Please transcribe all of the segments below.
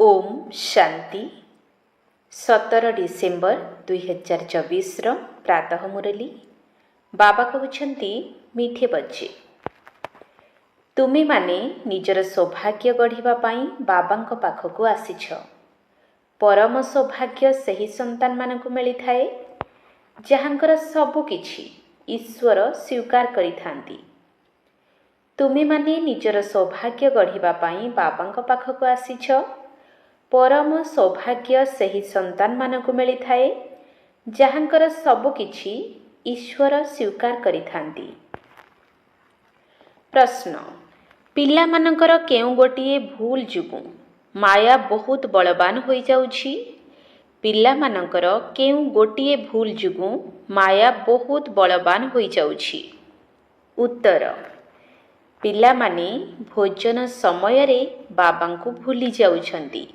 Om Shanti 17 December 2024 प्रातः मुरली बाबा कहते मीठे बच्चे तुमे माने निजर सौभाग्य गढ़िबा पाई बाबांक पाखकु आसीछ। परम सौभाग्य सही संतान मानकु मिली थाए जहांकर सबु किछि ईश्वर स्वीकार करिथांती। तुमे माने निजर सौभाग्य गढ़िबा पाई बाबांक पाखकु आसीछ। परम सौभाग्य सही संतान मानकु मिली थाए जहांकर सबु किछि ईश्वर स्वीकार करिथांती। प्रश्न पिला मानकर केउ गोटिए भूल जुगु माया बहुत बलवान होई जाउछि। पिला मानकर केउ गोटिए भूल जुगु माया बहुत बलवान होई जाउछि। उत्तर पिला माने भोजन समय रे बाबांकु भूली जाउछंती।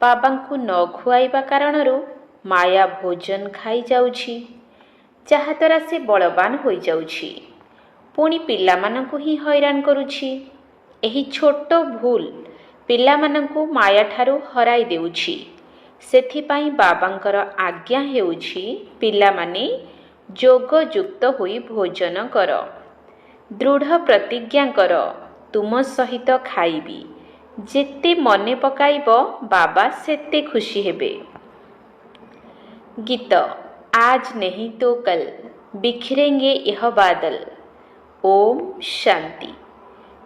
बाबांकु न खुआइबा कारणरू माया भोजन खाई जाउछि जहा द्वारा से बलवान होई जाउछि। पुणी पिलामानंकु ही हैरान करुछि। एही छोट भूल पिलामानंकु माया ठारू हराई देउछि। सेथिपाई बाबांकर आज्ञा हेउछि पिलामाने जोगयुक्त होई भोजन कर। दृढ़ प्रतिज्ञा कर तुम सहित खाइबी। जेते मने पकाइब बाबा सेते खुशी हेबे। गीत आज नहीं तो कल बिखरेंगे यह बादल। ओम शांति।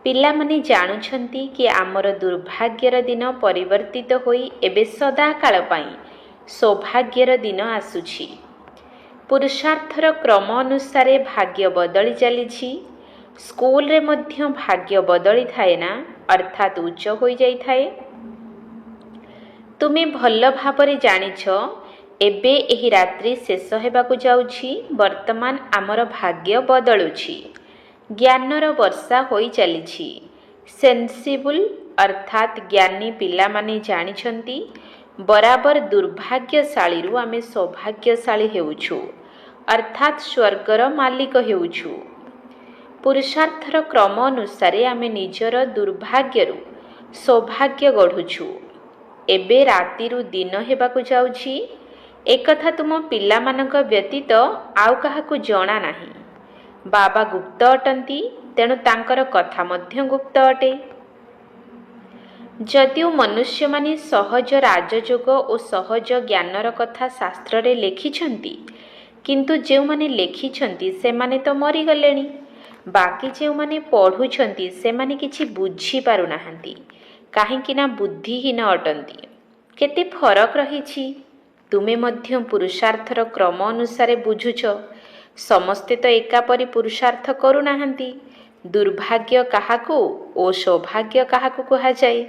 पिला माने जानुछंती कि आमर दुर्भाग्यर दिन परिवर्तित होई एबे सदा काल पाई सौभाग्यर दिन आसुछि। पुरुषार्थर क्रम अनुसारे भाग्य बदली चलीछि। स्कूल रे मध्य भाग्य बदली थाए ना, अर्थात उच्च होई जाई थाए। तुमे भल भाबरे जानिछ एबे एही रात्रि शेष हेबाकु जाउछि। वर्तमान आमर भाग्य बदलुछि। ज्ञानर वर्षा होई चलीछि। सेंसिबल अर्थात ज्ञानी पिला माने जानिछंती बराबर दुर्भाग्यशाली रु आमे सौभाग्यशाली हेउछु, अर्थात स्वर्गर मालिक हेउछु। पुरुषार्थर क्रम अनुसारे आमे निजर दुर्भाग्यरु सौभाग्य गढ़ुछु। एबे रातिरु दिन हेबाकु जाउछि। एकथा तुम पिलामानंक व्यतीत आउ काहाकु जणा नाही। बाबा गुप्त अटंती, तेणु तांकर कथा मध्य गुप्त अटे। जदिओ मनुष्य माने सहज राजयोग और सहज ज्ञानर कथा शास्त्र रे लेखिछंती, किंतु जेउ माने लेखिछंती से माने तो मरी गलेनी। बाकी जेउ माने पढ़ुछंती से माने किछि बुझी पारु नाहंती, काहेकि ना बुद्धिहीन अटंती। केते फरक रहिछि। तुमे मध्य पुरुषार्थर क्रम अनुसारे बुझुछ। समस्ते तो एकापरि पुरुषार्थ करू नाहंती। दुर्भाग्य काहाकू ओ सौभाग्य काहाकू कहा जाए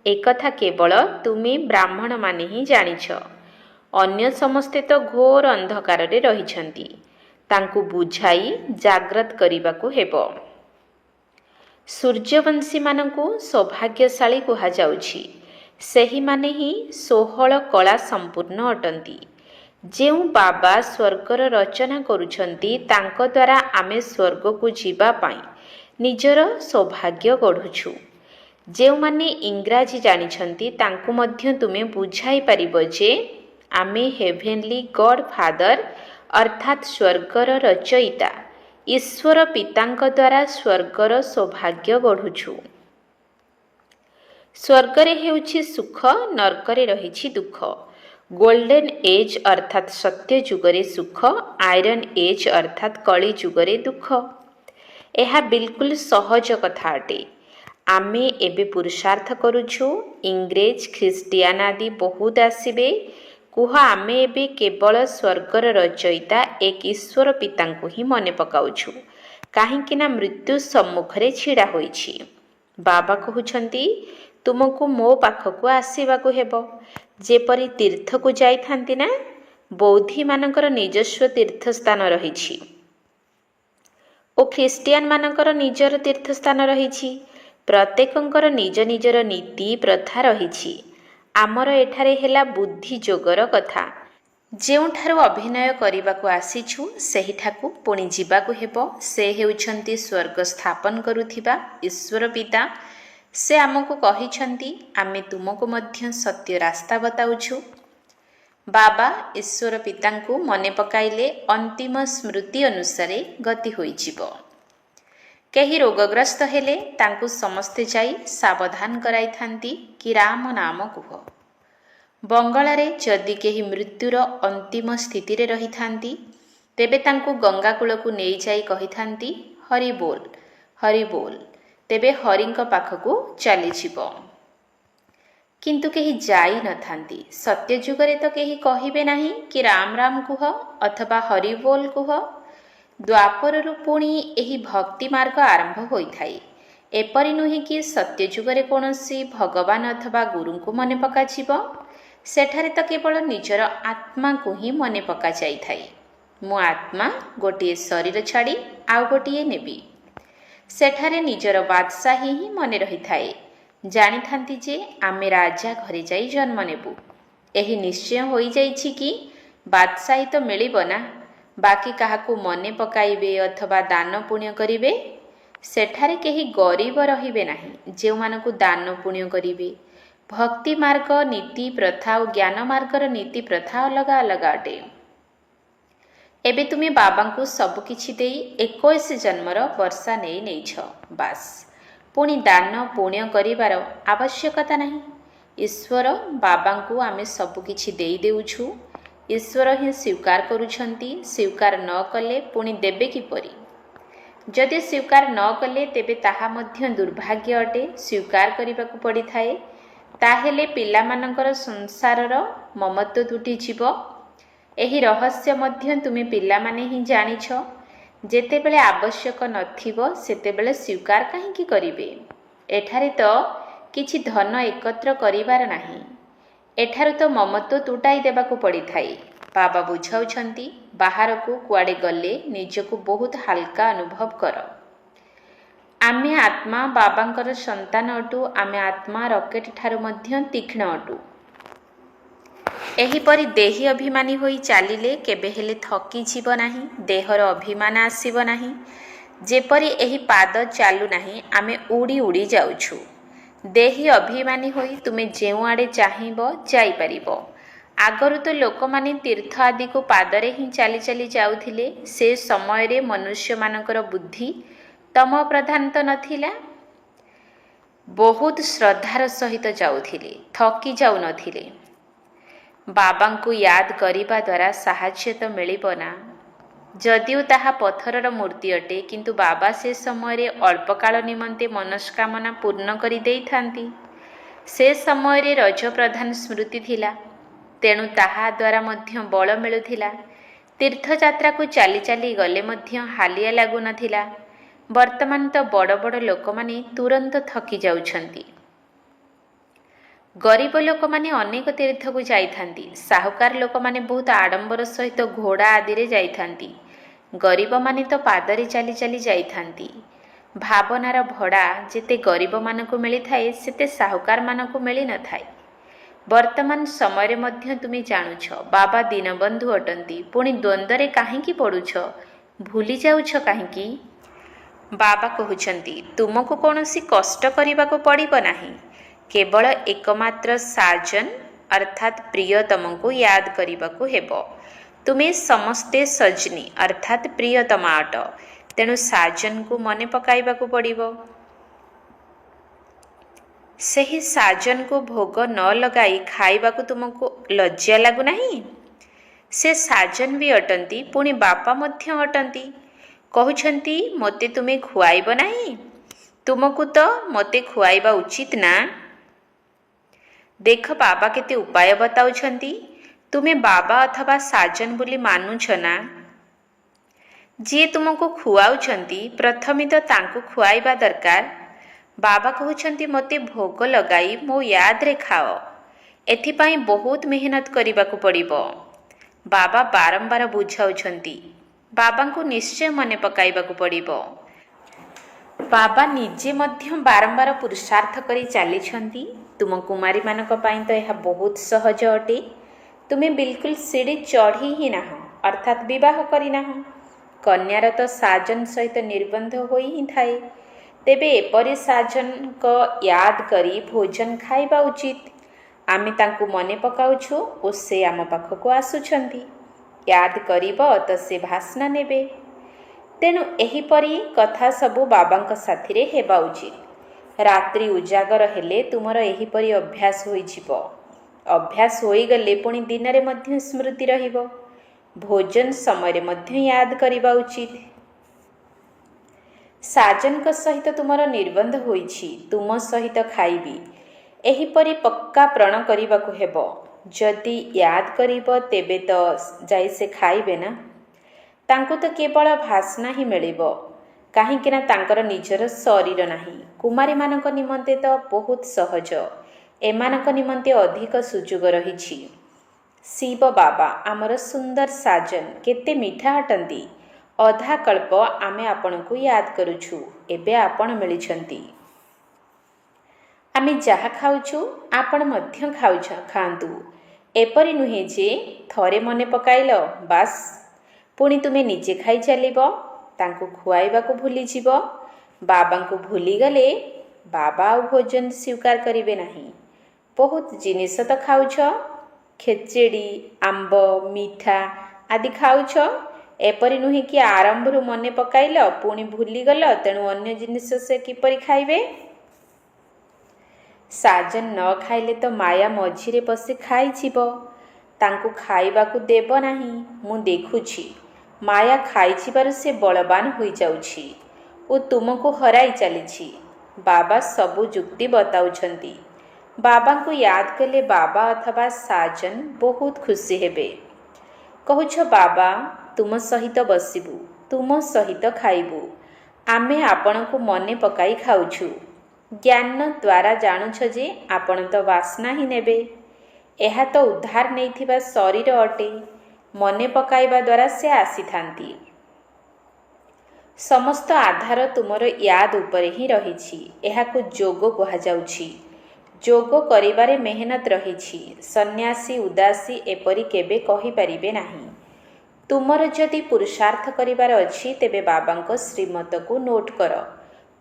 एकथा केवल तुमे ब्राह्मण माने ही जानिछ। अन्य समस्ते तो घोर अंधकार रे रहिछंती। तांकु बुझाई जाग्रत करिबाकू हेबो। सूर्यवंशी मानकू सौभाग्यशाली कहा जाउछि। सेही माने ही 16 कला संपूर्ण अटंती। जेउ बाबा स्वर्गर रचना करुछंती तांक द्वारा आमे स्वर्ग को जीवा पाई निजर सौभाग्य गढ़ुछु। जेउ माने इंग्राजी जानिछंती तांकु मध्य तुमे बुझाई परिबो जे आमे हेभेनली गॉड फादर अर्थात स्वर्गर रचयिता ईश्वर पितांक द्वारा स्वर्गर सौभाग्य गढ़ुछु। स्वर्गरे हेउछि सुख, नरकरे रहिछि दुख। गोल्डन एज अर्थात सत्य जुगरे सुख, आयरन एज अर्थात कली जुगरे दुख। एहा बिल्कुल सहज कथा अटे। आमे एबे पुरुषार्थ करुछु। इंग्रेज ख्रिस्टियान आदि बहुत आसीबे। कुह आमे एबे केवल स्वर्गर रचयिता एक ईश्वर पितांकु ही मने पकाउछु, काहेकि ना मृत्यु सम्मुखरे छिड़ा होइछि। बाबा कहुछंती तुमको मो पाखकु आसीबाकू हेबो। जेपरि तीर्थ को जाइथांती ना, बौद्धि मानकर निजस्व तीर्थ स्थान रहिछि ओ ख्रिस्टियान मानकर निजर तीर्थ स्थान रहिछि। प्रत्येकंकर निज निजर नीति प्रथा रहिछि। आमर एठारे हेला बुद्धि जोगर कथा। जेउठारु अभिनय करिबाकू आसीछु सेहिठाकू पुणी जिबाकू हेबो। से हेउछंती स्वर्ग स्थापन करुथिबा ईश्वर पिता। ସେ ଆମକୁ କହିଛନ୍ତି ଆମେ ତୁମକୁ ମଧ୍ୟ ସତ୍ୟ ରାସ୍ତା ବତାଉଛୁ। ବାବା ଈଶ୍ୱର ପିତାଙ୍କୁ ମନେ ପକାଇଲେ ଅନ୍ତିମ ସ୍ମୃତି ଅନୁସାରେ ଗତି ହୋଇଯିବ। କେହି ରୋଗଗ୍ରସ୍ତ ହେଲେ ତାଙ୍କୁ ସମସ୍ତେ ଯାଇ ସାବଧାନ କରାଇଥାନ୍ତି କି ରାମ ନାମ କୁହ। ବଙ୍ଗଳାରେ ଯଦି କେହି ମୃତ୍ୟୁର ଅନ୍ତିମ ସ୍ଥିତିରେ ରହିଥାନ୍ତି ତେବେ ତାଙ୍କୁ ଗଙ୍ଗା କୂଳକୁ ନେଇଯାଇ କହିଥାନ୍ତି ହରି ବୋଲ ହରି ବୋଲ, ତେବେ ହରିଙ୍କ ପାଖକୁ ଚାଲିଯିବ। କିନ୍ତୁ କେହି ଯାଇ ନଥାନ୍ତି। ସତ୍ୟଯୁଗରେ ତ କେହି କହିବେ ନାହିଁ କି ରାମ ରାମ କୁହ ଅଥବା ହରି ବୋଲ କୁହ। ଦ୍ୱାପରରୁ ପୁଣି ଏହି ଭକ୍ତି ମାର୍ଗ ଆରମ୍ଭ ହୋଇଥାଏ। ଏପରି ନୁହେଁ କି ସତ୍ୟଯୁଗରେ କୌଣସି ଭଗବାନ ଅଥବା ଗୁରୁଙ୍କୁ ମନେ ପକାଯିବ। ସେଠାରେ ତ କେବଳ ନିଜର ଆତ୍ମାକୁ ହିଁ ମନେ ପକାଯାଇଥାଏ। ମୁଁ ଆତ୍ମା ଗୋଟିଏ ଶରୀର ଛାଡ଼ି ଆଉ ଗୋଟିଏ ନେବି। ସେଠାରେ ନିଜର ବାଦଶାହୀ ହିଁ ମନେ ରହିଥାଏ। ଜାଣିଥାନ୍ତି ଯେ ଆମେ ରାଜା ଘରେ ଯାଇ ଜନ୍ମ ନେବୁ। ଏହି ନିଶ୍ଚୟ ହୋଇଯାଇଛି କି ବାଦଶାହୀ ତ ମିଳିବ ନା, ବାକି କାହାକୁ ମନେ ପକାଇବେ ଅଥବା ଦାନ ପୁଣ୍ୟ କରିବେ। ସେଠାରେ କେହି ଗରିବ ରହିବେ ନାହିଁ ଯେଉଁମାନଙ୍କୁ ଦାନ ପୁଣ୍ୟ କରିବେ। ଭକ୍ତି ମାର୍ଗ ନୀତି ପ୍ରଥା ଓ ଜ୍ଞାନ ମାର୍ଗର ନୀତି ପ୍ରଥା ଅଲଗା ଅଲଗା ଅଟେ। ଏବେ ତୁମେ ବାବାଙ୍କୁ ସବୁକିଛି ଦେଇ 21 ଜନ୍ମର ବର୍ଷା ନେଇଛ, ବାସ୍। ପୁଣି ଦାନ ପୁଣ୍ୟ କରିବାର ଆବଶ୍ୟକତା ନାହିଁ। ଈଶ୍ୱର ବାବାଙ୍କୁ ଆମେ ସବୁକିଛି ଦେଇ ଦେଉଛୁ। ଈଶ୍ୱର ହିଁ ସ୍ୱୀକାର କରୁଛନ୍ତି। ସ୍ୱୀକାର ନ କଲେ ପୁଣି ଦେବେ କିପରି? ଯଦି ସ୍ୱୀକାର ନ କଲେ ତେବେ ତାହା ମଧ୍ୟ ଦୁର୍ଭାଗ୍ୟ ଅଟେ। ସ୍ୱୀକାର କରିବାକୁ ପଡ଼ିଥାଏ। ତାହେଲେ ପିଲାମାନଙ୍କର ସଂସାରର ମମତ୍ୱ ତୁଟିଯିବ। ଏହି ରହସ୍ୟ ମଧ୍ୟ ତୁମେ ପିଲାମାନେ ହିଁ ଜାଣିଛ। ଯେତେବେଳେ ଆବଶ୍ୟକ ନଥିବ ସେତେବେଳେ ସ୍ୱୀକାର କାହିଁକି କରିବେ? ଏଠାରେ ତ କିଛି ଧନ ଏକତ୍ର କରିବାର ନାହିଁ। ଏଠାରୁ ତ ମମତ୍ୱ ତୁଟାଇ ଦେବାକୁ ପଡ଼ିଥାଏ। ବାବା ବୁଝାଉଛନ୍ତି ବାହାରକୁ କୁଆଡ଼େ ଗଲେ ନିଜକୁ ବହୁତ ହାଲକା ଅନୁଭବ କର। ଆମେ ଆତ୍ମା ବାବାଙ୍କର ସନ୍ତାନ ଅଟୁ। ଆମେ ଆତ୍ମା ରକେଟ ଠାରୁ ମଧ୍ୟ ତୀକ୍ଷ୍ଣ ଅଟୁ। ଏହିପରି ଦେହୀ ଅଭିମାନୀ ହୋଇ ଚାଲିଲେ କେବେ ହେଲେ ଥକିଯିବ ନାହିଁ। ଦେହର ଅଭିମାନ ଆସିବ ନାହିଁ। ଯେପରି ଏହି ପାଦ ଚାଲୁନାହିଁ, ଆମେ ଉଡ଼ି ଉଡ଼ି ଯାଉଛୁ। ଦେହୀ ଅଭିମାନୀ ହୋଇ ତୁମେ ଯେଉଁଆଡ଼େ ଚାହିଁବ ଯାଇପାରିବ। ଆଗରୁ ତ ଲୋକମାନେ ତୀର୍ଥ ଆଦିକୁ ପାଦରେ ହିଁ ଚାଲି ଚାଲି ଯାଉଥିଲେ। ସେ ସମୟରେ ମନୁଷ୍ୟମାନଙ୍କର ବୁଦ୍ଧି ତମ ପ୍ରଧାନ ତ ନଥିଲା। ବହୁତ ଶ୍ରଦ୍ଧାର ସହିତ ଯାଉଥିଲେ, ଥକି ଯାଉନଥିଲେ। ବାବାଙ୍କୁ ୟାଦ କରିବା ଦ୍ୱାରା ସାହାଯ୍ୟ ତ ମିଳିବ ନା। ଯଦିଓ ତାହା ପଥରର ମୂର୍ତ୍ତି ଅଟେ, କିନ୍ତୁ ବାବା ସେ ସମୟରେ ଅଳ୍ପକାଳ ନିମନ୍ତେ ମନସ୍କାମନା ପୂର୍ଣ୍ଣ କରି ଦେଇଥାନ୍ତି। ସେ ସମୟରେ ରଜ ପ୍ରଧାନ ସ୍ମୃତି ଥିଲା, ତେଣୁ ତାହା ଦ୍ୱାରା ମଧ୍ୟ ବଳ ମିଳୁଥିଲା। ତୀର୍ଥଯାତ୍ରାକୁ ଚାଲି ଚାଲି ଗଲେ ମଧ୍ୟ ହାଲିଆ ଲାଗୁନଥିଲା। ବର୍ତ୍ତମାନ ତ ବଡ଼ ବଡ଼ ଲୋକମାନେ ତୁରନ୍ତ ଥକି ଯାଉଛନ୍ତି। ଗରିବ ଲୋକମାନେ ଅନେକ ତୀର୍ଥକୁ ଯାଇଥାନ୍ତି। ସାହୁକାର ଲୋକମାନେ ବହୁତ ଆଡ଼ମ୍ବର ସହିତ ଘୋଡ଼ା ଆଦିରେ ଯାଇଥାନ୍ତି। ଗରିବମାନେ ତ ପାଦରେ ଚାଲି ଚାଲି ଯାଇଥାନ୍ତି। ଭାବନାର ଭଡ଼ା ଯେତେ ଗରିବମାନଙ୍କୁ ମିଳିଥାଏ ସେତେ ସାହୁକାରମାନଙ୍କୁ ମିଳିନଥାଏ। ବର୍ତ୍ତମାନ ସମୟରେ ମଧ୍ୟ ତୁମେ ଜାଣୁଛ ବାବା ଦୀନବନ୍ଧୁ ଅଟନ୍ତି। ପୁଣି ଦ୍ୱନ୍ଦ୍ୱରେ କାହିଁକି ପଡ଼ୁଛ? ଭୁଲି ଯାଉଛ କାହିଁକି? ବାବା କହୁଛନ୍ତି ତୁମକୁ କୌଣସି କଷ୍ଟ କରିବାକୁ ପଡ଼ିବ ନାହିଁ। କେବଳ ଏକମାତ୍ର ସାଜନ ଅର୍ଥାତ୍ ପ୍ରିୟତମଙ୍କୁ ୟାଦ କରିବାକୁ ହେବ। ତୁମେ ସମସ୍ତେ ସଜନୀ ଅର୍ଥାତ୍ ପ୍ରିୟତମା ଅଟ। ତେଣୁ ସାଜନକୁ ମନେ ପକାଇବାକୁ ପଡ଼ିବ। ସେହି ସାଜନକୁ ଭୋଗ ନ ଲଗାଇ ଖାଇବାକୁ ତୁମକୁ ଲଜ୍ଜା ଲାଗୁନାହିଁ? ସେ ସାଜନ ବି ଅଟନ୍ତି, ପୁଣି ବାପା ମଧ୍ୟ ଅଟନ୍ତି। କହୁଛନ୍ତି ମୋତେ ତୁମେ ଖୁଆଇବ ନାହିଁ? ତୁମକୁ ତ ମୋତେ ଖୁଆଇବା ଉଚିତ ନା। ଦେଖ ବାବା କେତେ ଉପାୟ ବତାଉଛନ୍ତି। ତୁମେ ବାବା ଅଥବା ସାଜନ ବୋଲି ମାନୁଛ ନା? ଯିଏ ତୁମକୁ ଖୁଆଉଛନ୍ତି ପ୍ରଥମେ ତ ତାଙ୍କୁ ଖୁଆଇବା ଦରକାର। ବାବା କହୁଛନ୍ତି ମୋତେ ଭୋଗ ଲଗାଇ ମୋ ୟାଦରେ ଖାଅ। ଏଥିପାଇଁ ବହୁତ ମେହନତ କରିବାକୁ ପଡ଼ିବ। ବାବା ବାରମ୍ବାର ବୁଝାଉଛନ୍ତି। ବାବାଙ୍କୁ ନିଶ୍ଚୟ ମନେ ପକାଇବାକୁ ପଡ଼ିବ। ବାବା ନିଜେ ମଧ୍ୟ ବାରମ୍ବାର ପୁରୁଷାର୍ଥ କରି ଚାଲିଛନ୍ତି। ତୁମ କୁମାରୀମାନଙ୍କ ପାଇଁ ତ ଏହା ବହୁତ ସହଜ ଅଟେ। ତୁମେ ବିଲକୁଲ ସିଡ଼ି ଚଢ଼ି ହିଁ ନାହଁ, ଅର୍ଥାତ୍ ବିବାହ କରିନାହଁ। କନ୍ୟାର ତ ସାଜନ ସହିତ ନିର୍ବନ୍ଧ ହୋଇ ହିଁ ଥାଏ। ତେବେ ଏପରି ସାଜନଙ୍କ ୟାଦ କରି ଭୋଜନ ଖାଇବା ଉଚିତ। ଆମେ ତାଙ୍କୁ ମନେ ପକାଉଛୁ ଓ ସେ ଆମ ପାଖକୁ ଆସୁଛନ୍ତି। ୟାଦ କରିବ ତ ସେ ଭାଷଣା ନେବେ। ତେଣୁ ଏହିପରି କଥା ସବୁ ବାବାଙ୍କ ସାଥିରେ ହେବା ଉଚିତ। ରାତ୍ରି ଉଜାଗର ହେଲେ ତୁମର ଏହିପରି ଅଭ୍ୟାସ ହୋଇଯିବ। ଅଭ୍ୟାସ ହୋଇଗଲେ ପୁଣି ଦିନରେ ମଧ୍ୟ ସ୍ମୃତି ରହିବ। ଭୋଜନ ସମୟରେ ମଧ୍ୟ ୟାଦ କରିବା ଉଚିତ। ସାଜନଙ୍କ ସହିତ ତୁମର ନିର୍ବନ୍ଧ ହୋଇଛି, ତୁମ ସହିତ ଖାଇବି, ଏହିପରି ପକ୍କା ପ୍ରଣ କରିବାକୁ ହେବ। ଯଦି ୟାଦ କରିବ ତେବେ ତ ଯାଇ ସେ ଖାଇବେ ନା। ତାଙ୍କୁ ତ କେବଳ ଭାଷଣା ହିଁ ମିଳିବ, କାହିଁକିନା ତାଙ୍କର ନିଜର ଶରୀର ନାହିଁ। କୁମାରୀମାନଙ୍କ ନିମନ୍ତେ ତ ବହୁତ ସହଜ, ଏମାନଙ୍କ ନିମନ୍ତେ ଅଧିକ ସୁଯୋଗ ରହିଛି। ଶିବ ବାବା ଆମର ସୁନ୍ଦର ସାଜନ କେତେ ମିଠା ଅଟନ୍ତି। ଅଧା କଳ୍ପ ଆମେ ଆପଣଙ୍କୁ ୟାଦ କରୁଛୁ, ଏବେ ଆପଣ ମିଳିଛନ୍ତି। ଆମେ ଯାହା ଖାଉଛୁ ଆପଣ ମଧ୍ୟ ଖାଆନ୍ତୁ। ଏପରି ନୁହେଁ ଯେ ଥରେ ମନେ ପକାଇଲ ବାସ୍ ପୁଣି ତୁମେ ନିଜେ ଖାଇ ଚାଲିବ, ତାଙ୍କୁ ଖୁଆଇବାକୁ ଭୁଲିଯିବ। ବାବାଙ୍କୁ ଭୁଲିଗଲେ ବାବା ଆଉ ଭୋଜନ ସ୍ୱୀକାର କରିବେ ନାହିଁ। ବହୁତ ଜିନିଷ ତ ଖାଉଛ, ଖେଚେଡ଼ି, ଆମ୍ବ, ମିଠା ଆଦି ଖାଉଛ। ଏପରି ନୁହେଁ କି ଆରମ୍ଭରୁ ମନେ ପକାଇଲ ପୁଣି ଭୁଲିଗଲ, ତେଣୁ ଅନ୍ୟ ଜିନିଷ ସେ କିପରି ଖାଇବେ। ସାଜନ ନ ଖାଇଲେ ତ ମାୟା ମଝିରେ ପଶି ଖାଇଯିବ, ତାଙ୍କୁ ଖାଇବାକୁ ଦେବ ନାହିଁ। ମୁଁ ଦେଖୁଛି ମାୟା ଖାଇଯିବାରୁ ସେ ବଳବାନ ହୋଇଯାଉଛି ଓ ତୁମକୁ ହରାଇ ଚାଲିଛି। ବାବା ସବୁ ଯୁକ୍ତି ବତାଉଛନ୍ତି। ବାବାଙ୍କୁ ୟାଦ କଲେ ବାବା ଅଥବା ସାଜନ ବହୁତ ଖୁସି ହେବେ। କହୁଛ ବାବା ତୁମ ସହିତ ବସିବୁ, ତୁମ ସହିତ ଖାଇବୁ, ଆମେ ଆପଣଙ୍କୁ ମନେ ପକାଇ ଖାଉଛୁ। ଜ୍ଞାନ ଦ୍ୱାରା ଜାଣୁଛ ଯେ ଆପଣ ତ ବାସ୍ନା ହିଁ ନେବେ। ଏହା ତ ଉଦ୍ଧାର ନେଇଥିବା ଶରୀର ଅଟେ, ମନେ ପକାଇବା ଦ୍ୱାରା ସେ ଆସିଥାନ୍ତି। ସମସ୍ତ ଆଧାର ତୁମର ୟାଦ ଉପରେ ହିଁ ରହିଛି। ଏହାକୁ ଯୋଗ କୁହାଯାଉଛି। ଯୋଗ କରିବାରେ ମେହନତ ରହିଛି। ସନ୍ନ୍ୟାସୀ ଉଦାସୀ ଏପରି କେବେ କହିପାରିବେ ନାହିଁ। ତୁମର ଯଦି ପୁରୁଷାର୍ଥ କରିବାର ଅଛି ତେବେ ବାବାଙ୍କ ଶ୍ରୀମତକୁ ନୋଟ୍ କର,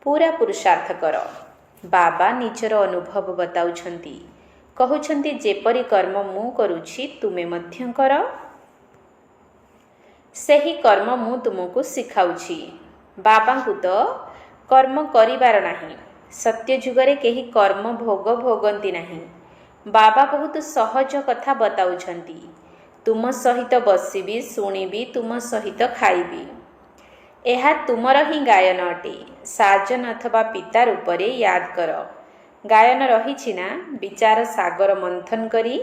ପୁରା ପୁରୁଷାର୍ଥ କର। ବାବା ନିଜର ଅନୁଭବ ବତାଉଛନ୍ତି। କହୁଛନ୍ତି ଯେପରି କର୍ମ ମୁଁ କରୁଛି ତୁମେ ମଧ୍ୟ କର। ସେହି କର୍ମ ମୁଁ ତୁମକୁ ଶିଖାଉଛି। ବାବାଙ୍କୁ ତ କର୍ମ କରିବାର ନାହିଁ। ସତ୍ୟ ଯୁଗରେ କେହି କର୍ମ ଭୋଗ ଭୋଗନ୍ତି ନାହିଁ। ବାବା ବହୁତ ସହଜ କଥା ବତାଉଛନ୍ତି। ତୁମ ସହିତ ବସିବି, ଶୁଣିବି, ତୁମ ସହିତ ଖାଇବି। ଏହା ତୁମର ହିଁ ଗାୟନ ଅଟେ। ସାଜନ ଅଥବା ପିତା ରୂପରେ ୟାଦ କର। ଗାୟନ ରହିଛି ନା, ବିଚାର ସାଗର ମନ୍ଥନ କରି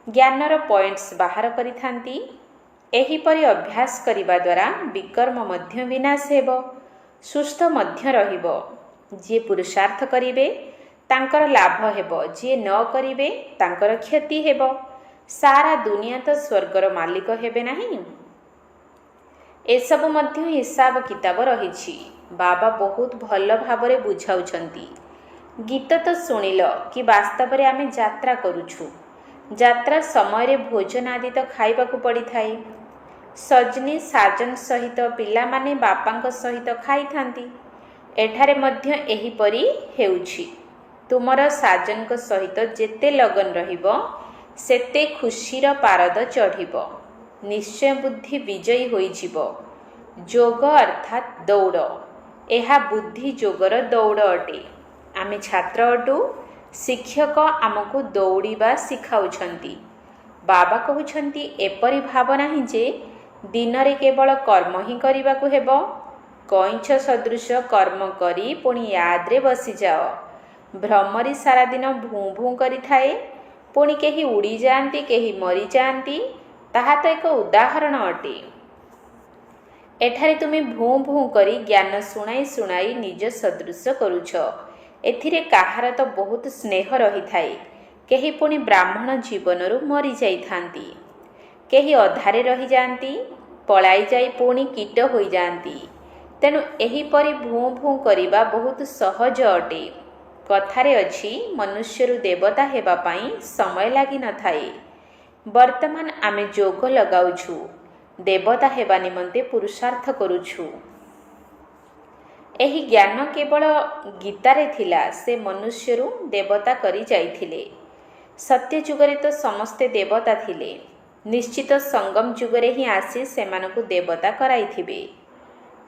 ଜ୍ଞାନର ପଏଣ୍ଟସ୍ ବାହାର କରିଥାନ୍ତି। ଏହିପରି ଅଭ୍ୟାସ କରିବା ଦ୍ୱାରା ବିକର୍ମ ମଧ୍ୟ ବିନାଶ ହେବ, ସୁସ୍ଥ ମଧ୍ୟ ରହିବ। ଯିଏ ପୁରୁଷାର୍ଥ କରିବେ ତାଙ୍କର ଲାଭ ହେବ, ଯିଏ ନ କରିବେ ତାଙ୍କର କ୍ଷତି ହେବ। ସାରା ଦୁନିଆ ତ ସ୍ୱର୍ଗର ମାଲିକ ହେବେ ନାହିଁ। ଏସବୁ ମଧ୍ୟ ହିସାବ କିତାବ ରହିଛି। ବାବା ବହୁତ ଭଲ ଭାବରେ ବୁଝାଉଛନ୍ତି। ଗୀତ ତ ଶୁଣିଲ କି ବାସ୍ତବରେ ଆମେ ଯାତ୍ରା କରୁଛୁ। ଯାତ୍ରା ସମୟରେ ଭୋଜନ ଆଦି ତ ଖାଇବାକୁ ପଡ଼ିଥାଏ। ସଜନୀ ସାଜନ ସହିତ ପିଲାମାନେ ବାପାଙ୍କ ସହିତ ଖାଇଥାନ୍ତି। ଏଠାରେ ମଧ୍ୟ ଏହିପରି ହେଉଛି। ତୁମର ସାଜନଙ୍କ ସହିତ ଯେତେ ଲଗନ ରହିବ ସେତେ ଖୁସିର ପାରଦ ଚଢ଼ିବ। ନିଶ୍ଚୟ ବୁଦ୍ଧି ବିଜୟୀ ହୋଇଯିବ। ଯୋଗ ଅର୍ଥାତ୍ ଦୌଡ଼। ଏହା ବୁଦ୍ଧି ଯୋଗର ଦୌଡ଼ ଅଟେ। ଆମେ ଛାତ୍ର ଅଟୁ, ଶିକ୍ଷକ ଆମକୁ ଦୌଡ଼ିବା ଶିଖାଉଛନ୍ତି। ବାବା କହୁଛନ୍ତି ଏପରି ଭାବ ନାହିଁ ଯେ ଦିନରେ କେବଳ କର୍ମ ହିଁ କରିବାକୁ ହେବ। କଇଁଛ ସଦୃଶ କର୍ମ କରି ପୁଣି ୟାଦରେ ବସିଯାଅ। ଭ୍ରମରୀ ସାରାଦିନ ଭୁଁ ଭୁଁ କରିଥାଏ, ପୁଣି କେହି ଉଡ଼ିଯାଆନ୍ତି, କେହି ମରିଯାଆନ୍ତି। ତାହା ତ ଏକ ଉଦାହରଣ ଅଟେ। ଏଠାରେ ତୁମେ ଭୁଁ ଭୁଁ କରି ଜ୍ଞାନ ଶୁଣାଇ ଶୁଣାଇ ନିଜ ସଦୃଶ କରୁଛ। ଏଥିରେ କାହାର ତ ବହୁତ ସ୍ନେହ ରହିଥାଏ। କେହି ପୁଣି ବ୍ରାହ୍ମଣ ଜୀବନରୁ ମରିଯାଇଥାନ୍ତି, କେହି ଅଧାରେ ରହିଯାଆନ୍ତି, ପଳାଇ ଯାଇ ପୁଣି କୀଟ ହୋଇଯାଆନ୍ତି। ତେଣୁ ଏହିପରି ଭୁଁ ଭୁଁ କରିବା ବହୁତ ସହଜ ଅଟେ। କଥାରେ ଅଛି ମନୁଷ୍ୟରୁ ଦେବତା ହେବା ପାଇଁ ସମୟ ଲାଗିନଥାଏ। ବର୍ତ୍ତମାନ ଆମେ ଯୋଗ ଲଗାଉଛୁ, ଦେବତା ହେବା ନିମନ୍ତେ ପୁରୁଷାର୍ଥ କରୁଛୁ। ଏହି ଜ୍ଞାନ କେବଳ ଗୀତାରେ ଥିଲା। ସେ ମନୁଷ୍ୟରୁ ଦେବତା କରି ଯାଇଥିଲେ। ସତ୍ୟ ଯୁଗରେ ତ ସମସ୍ତେ ଦେବତା ଥିଲେ। ନିଶ୍ଚିତ ସଙ୍ଗମ ଯୁଗରେ ହିଁ ଆସି ସେମାନଙ୍କୁ ଦେବତା କରାଇଥିବେ।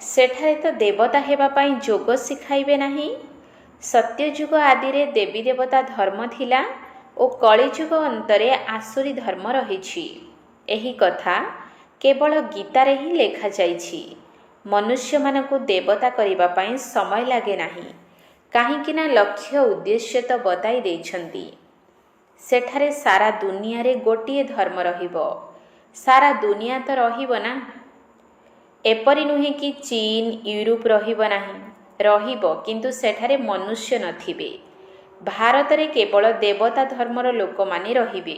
ସେଠାରେ ତ ଦେବତା ହେବା ପାଇଁ ଯୋଗ ଶିଖାଇବେ ନାହିଁ। ସତ୍ୟଯୁଗ ଆଦିରେ ଦେବୀ ଦେବତା ଧର୍ମ ଥିଲା ଓ କଳିଯୁଗ ଅନ୍ତରେ ଆସୁରୀ ଧର୍ମ ରହିଛି। ଏହି କଥା କେବଳ ଗୀତାରେ ହିଁ ଲେଖାଯାଇଛି। ମନୁଷ୍ୟମାନଙ୍କୁ ଦେବତା କରିବା ପାଇଁ ସମୟ ଲାଗେ ନାହିଁ, କାହିଁକି ନା ଲକ୍ଷ୍ୟ ଉଦ୍ଦେଶ୍ୟ ତ ବତାଇ ଦେଇଛନ୍ତି। ସେଠାରେ ସାରା ଦୁନିଆରେ ଗୋଟିଏ ଧର୍ମ ରହିବ। ସାରା ଦୁନିଆ ତ ରହିବ ନା। ଏପରି ନୁହେଁ କି ଚୀନ ୟୁରୋପ ରହିବ ନାହିଁ। ରହିବ, କିନ୍ତୁ ସେଠାରେ ମନୁଷ୍ୟ ନଥିବେ। ଭାରତରେ କେବଳ ଦେବତା ଧର୍ମର ଲୋକମାନେ ରହିବେ।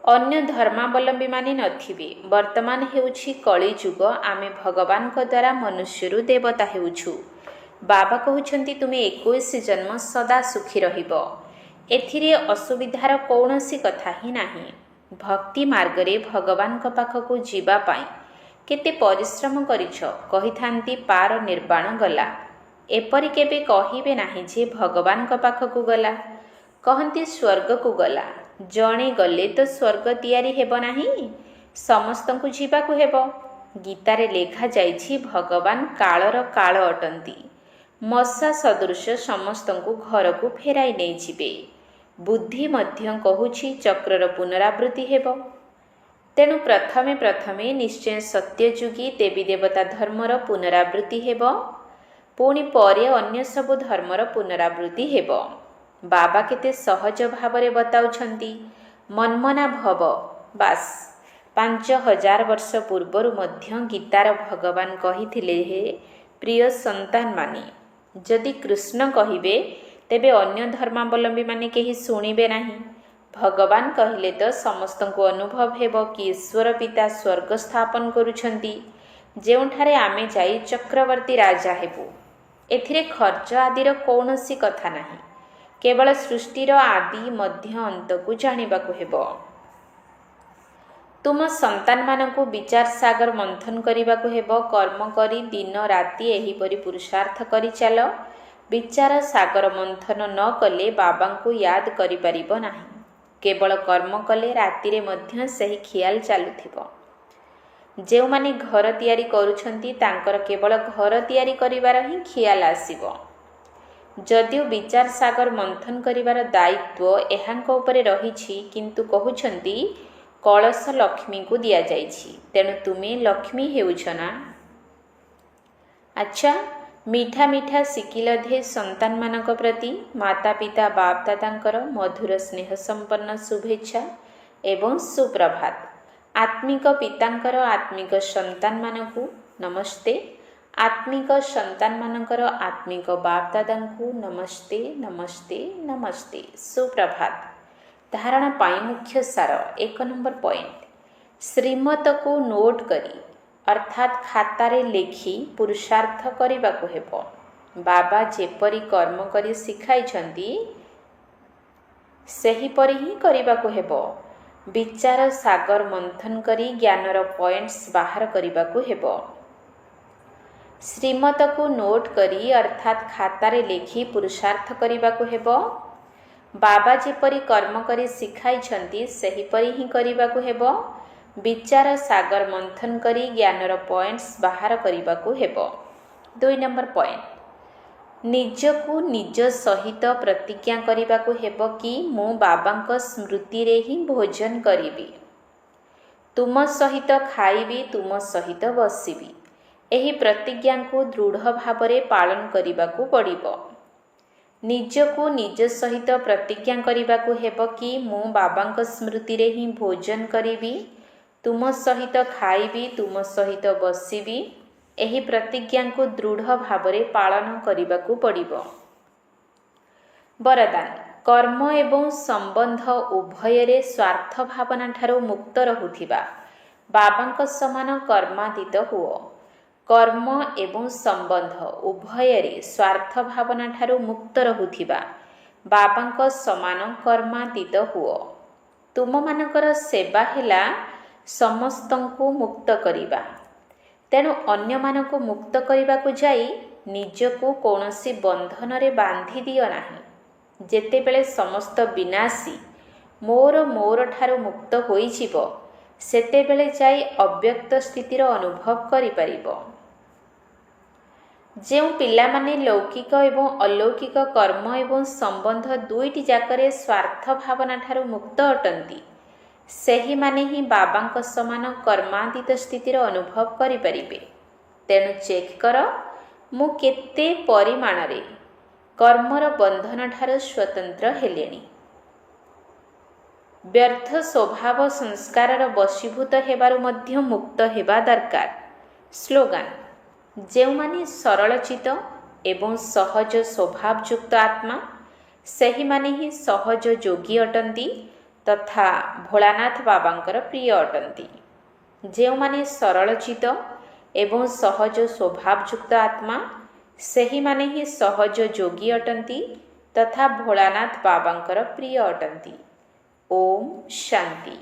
ଅନ୍ୟ ଧର୍ମାବଲମ୍ବୀମାନେ ନଥିବେ। ବର୍ତ୍ତମାନ ହେଉଛି କଳିଯୁଗ। ଆମେ ଭଗବାନଙ୍କ ଦ୍ୱାରା ମନୁଷ୍ୟରୁ ଦେବତା ହେଉଛୁ। ବାବା କହୁଛନ୍ତି ତୁମେ 21 ଜନ୍ମ ସଦା ସୁଖୀ ରହିବ। ଏଥିରେ ଅସୁବିଧାର କୌଣସି କଥା ହିଁ ନାହିଁ। ଭକ୍ତି ମାର୍ଗରେ ଭଗବାନଙ୍କ ପାଖକୁ ଯିବା ପାଇଁ କେତେ ପରିଶ୍ରମ କରିଛ, କହିଥାନ୍ତି ପାର ନିର୍ବାଣ ଗଲା। ଏପରି କେବେ କହିବେ ନାହିଁ ଯେ ଭଗବାନଙ୍କ ପାଖକୁ ଗଲା। କହନ୍ତି ସ୍ୱର୍ଗକୁ ଗଲା। ଜଣେ ଗଲେ ତ ସ୍ୱର୍ଗ ତିଆରି ହେବ ନାହିଁ, ସମସ୍ତଙ୍କୁ ଯିବାକୁ ହେବ। ଗୀତାରେ ଲେଖାଯାଇଛି ଭଗବାନ କାଳର କାଳ ଅଟନ୍ତି। ମଶା ସଦୃଶ ସମସ୍ତଙ୍କୁ ଘରକୁ ଫେରାଇ ନେଇଯିବେ। ବୁଦ୍ଧି ମଧ୍ୟ କହୁଛି ଚକ୍ରର ପୁନରାବୃତ୍ତି ହେବ। ତେଣୁ ପ୍ରଥମେ ନିଶ୍ଚୟ ସତ୍ୟଯୁଗୀ ଦେବୀ ଦେବତା ଧର୍ମର ପୁନରାବୃତ୍ତି ହେବ। ପୁଣି ପରେ ଅନ୍ୟ ସବୁ ଧର୍ମର ପୁନରାବୃତ୍ତି ହେବ। ବାବା କେତେ ସହଜ ଭାବରେ ବତାଉଛନ୍ତି। ମନ୍ମନା ଭବ। ବାସ୍ 5000 ବର୍ଷ ପୂର୍ବରୁ ମଧ୍ୟ ଗୀତାର ଭଗବାନ କହିଥିଲେ, ହେ ପ୍ରିୟ ସନ୍ତାନମାନେ, ଯଦି କୃଷ୍ଣ କହିବେ ତେବେ ଅନ୍ୟ ଧର୍ମାବଲମ୍ବୀମାନେ କେହି ଶୁଣିବେ ନାହିଁ। ଭଗବାନ କହିଲେ ତ ସମସ୍ତଙ୍କୁ ଅନୁଭବ ହେବ କି ଈଶ୍ୱର ପିତା ସ୍ୱର୍ଗ ସ୍ଥାପନ କରୁଛନ୍ତି, ଯେଉଁଠାରେ ଆମେ ଯାଇ ଚକ୍ରବର୍ତ୍ତୀ ରାଜା ହେବୁ। ଏଥିରେ ଖର୍ଚ୍ଚ ଆଦିର କୌଣସି କଥା ନାହିଁ। କେବଳ ସୃଷ୍ଟିର ଆଦି ମଧ୍ୟ ଅନ୍ତକୁ ଜାଣିବାକୁ ହେବ। ତୁମ ସନ୍ତାନମାନଙ୍କୁ ବିଚାର ସାଗର ମନ୍ଥନ କରିବାକୁ ହେବ। କର୍ମ କରି ଦିନ ରାତି ଏହିପରି ପୁରୁଷାର୍ଥ କରି ଚାଲ। ବିଚାର ସାଗର ମନ୍ଥନ ନ କଲେ ବାବାଙ୍କୁ ୟାଦ କରିପାରିବ ନାହିଁ। କେବଳ କର୍ମ କଲେ ରାତିରେ ମଧ୍ୟ ସେହି ଖିଆଲ ଚାଲୁଥିବ। ଯେଉଁମାନେ ଘର ତିଆରି କରୁଛନ୍ତି ତାଙ୍କର କେବଳ ଘର ତିଆରି କରିବାର ହିଁ ଖିଆଲ ଆସିବ। ଯଦିଓ ବିଚାର ସାଗର ମନ୍ଥନ କରିବାର ଦାୟିତ୍ୱ ଏହାଙ୍କ ଉପରେ ରହିଛି, କିନ୍ତୁ କହୁଛନ୍ତି କଳସ ଲକ୍ଷ୍ମୀଙ୍କୁ ଦିଆଯାଇଛି। ତେଣୁ ତୁମେ ଲକ୍ଷ୍ମୀ ହେଉଛ ନା। ଆଚ୍ଛା, ମିଠା ମିଠା ଶିକିଲ ଧେ ସନ୍ତାନମାନଙ୍କ ପ୍ରତି ମାତା ପିତା ବାପ ଦାଦାଙ୍କର ମଧୁର ସ୍ନେହ ସମ୍ପନ୍ନ ଶୁଭେଚ୍ଛା ଏବଂ ସୁପ୍ରଭାତ। ଆତ୍ମିକ ପିତାଙ୍କର ଆତ୍ମିକ ସନ୍ତାନମାନଙ୍କୁ ନମସ୍ତେ। ଆତ୍ମିକ ସନ୍ତାନମାନଙ୍କର ଆତ୍ମିକ ବାପ ଦାଦାଙ୍କୁ ନମସ୍ତେ ନମସ୍ତେ ନମସ୍ତେ। ସୁପ୍ରଭାତ। ଧାରଣା ପାଇଁ ମୁଖ୍ୟ ସାର। 1 ନମ୍ବର ପଏଣ୍ଟ, ଶ୍ରୀମତକୁ ନୋଟ କରି ଅର୍ଥାତ୍ ଖାତାରେ ଲେଖି ପୁରୁଷାର୍ଥ କରିବାକୁ ହେବ। ବାବା ଯେପରି କର୍ମ କରି ଶିଖାଇଛନ୍ତି ସେହିପରି ହିଁ କରିବାକୁ ହେବ। ବିଚାର ସାଗର ମନ୍ଥନ କରି ଜ୍ଞାନର ପଏଣ୍ଟସ୍ ବାହାର କରିବାକୁ ହେବ। ଶ୍ରୀମତକୁ ନୋଟ କରି ଅର୍ଥାତ୍ ଖାତାରେ ଲେଖି ପୁରୁଷାର୍ଥ କରିବାକୁ ହେବ। ବାବା ଯେପରି କର୍ମ କରି ଶିଖାଇଛନ୍ତି ସେହିପରି ହିଁ କରିବାକୁ ହେବ। ବିଚାର ସାଗର ମନ୍ଥନ କରି ଜ୍ଞାନର ପଏଣ୍ଟସ୍ ବାହାର କରିବାକୁ ହେବ। 2 ନମ୍ବର ପଏଣ୍ଟ, ନିଜକୁ ନିଜ ସହିତ ପ୍ରତିଜ୍ଞା କରିବାକୁ ହେବ କି ମୁଁ ବାବାଙ୍କ ସ୍ମୃତିରେ ହିଁ ଭୋଜନ କରିବି, ତୁମ ସହିତ ଖାଇବି, ତୁମ ସହିତ ବସିବି। ଏହି ପ୍ରତିଜ୍ଞାକୁ ଦୃଢ଼ ଭାବରେ ପାଳନ କରିବାକୁ ପଡ଼ିବ। ନିଜକୁ ନିଜ ସହିତ ପ୍ରତିଜ୍ଞା କରିବାକୁ ହେବ କି ମୁଁ ବାବାଙ୍କ ସ୍ମୃତିରେ ହିଁ ଭୋଜନ କରିବି, ତୁମ ସହିତ ଖାଇବି, ତୁମ ସହିତ ବସିବି। ଏହି ପ୍ରତିଜ୍ଞାକୁ ଦୃଢ଼ ଭାବରେ ପାଳନ କରିବାକୁ ପଡ଼ିବ। ବରଦାନ, କର୍ମ ଏବଂ ସମ୍ବନ୍ଧ ଉଭୟରେ ସ୍ୱାର୍ଥ ଭାବନା ଠାରୁ ମୁକ୍ତ ରହୁଥିବା ବାବାଙ୍କ ସମାନ କର୍ମାତୀତ ହୁଅ। କର୍ମ ଏବଂ ସମ୍ବନ୍ଧ ଉଭୟରେ ସ୍ୱାର୍ଥ ଭାବନା ଠାରୁ ମୁକ୍ତ ରହୁଥିବା ବାବାଙ୍କ ସମାନ କର୍ମାତୀତ ହୁଅ। ତୁମମାନଙ୍କର ସେବା ହେଲା ସମସ୍ତଙ୍କୁ ମୁକ୍ତ କରିବା। ତେଣୁ ଅନ୍ୟମାନଙ୍କୁ ମୁକ୍ତ କରିବାକୁ ଯାଇ ନିଜକୁ କୌଣସି ବନ୍ଧନରେ ବାନ୍ଧି ଦିଅ ନାହିଁ। ଯେତେବେଳେ ସମସ୍ତ ବିନାଶୀ ମୋର ଠାରୁ ମୁକ୍ତ ହୋଇଯିବ, ସେତେବେଳେ ଯାଇ ଅବ୍ୟକ୍ତ ସ୍ଥିତିର ଅନୁଭବ କରିପାରିବ। ଯେଉଁ ପିଲାମାନେ ଲୌକିକ ଏବଂ ଅଲୌକିକ କର୍ମ ଏବଂ ସମ୍ବନ୍ଧ ଦୁଇଟି ଯାକରେ ସ୍ୱାର୍ଥ ଭାବନା ଠାରୁ ମୁକ୍ତ ଅଟନ୍ତି, ସେହିମାନେ ହିଁ ବାବାଙ୍କ ସମାନ କର୍ମାତୀତ ସ୍ଥିତିର ଅନୁଭବ କରିପାରିବେ। ତେଣୁ ଚେକ୍ କର, ମୁଁ କେତେ ପରିମାଣରେ କର୍ମର ବନ୍ଧନଠାରୁ ସ୍ୱତନ୍ତ୍ର ହେଲେଣି। ବ୍ୟର୍ଥ ସ୍ୱଭାବ ସଂସ୍କାରର ବଶୀଭୂତ ହେବାରୁ ମଧ୍ୟ ମୁକ୍ତ ହେବା ଦରକାର। ସ୍ଲୋଗାନ: ଯେଉଁମାନେ ସରଳଚିତ ଏବଂ ସହଜ ସ୍ୱଭାବଯୁକ୍ତ ଆତ୍ମା, ସେହିମାନେ ହିଁ ସହଜ ଯୋଗୀ ଅଟନ୍ତି ତଥା ଭୋଳାନାଥ ବାବାଙ୍କର ପ୍ରିୟ ଅଟନ୍ତି। ଯେଉଁମାନେ ସରଳଚିତ ଏବଂ ସହଜ ସ୍ୱଭାବଯୁକ୍ତ ଆତ୍ମା, ସେହିମାନେ ହିଁ ସହଜ ଯୋଗୀ ଅଟନ୍ତି ତଥା ଭୋଳାନାଥ ବାବାଙ୍କର ପ୍ରିୟ ଅଟନ୍ତି। ଓମ୍ ଶାନ୍ତି।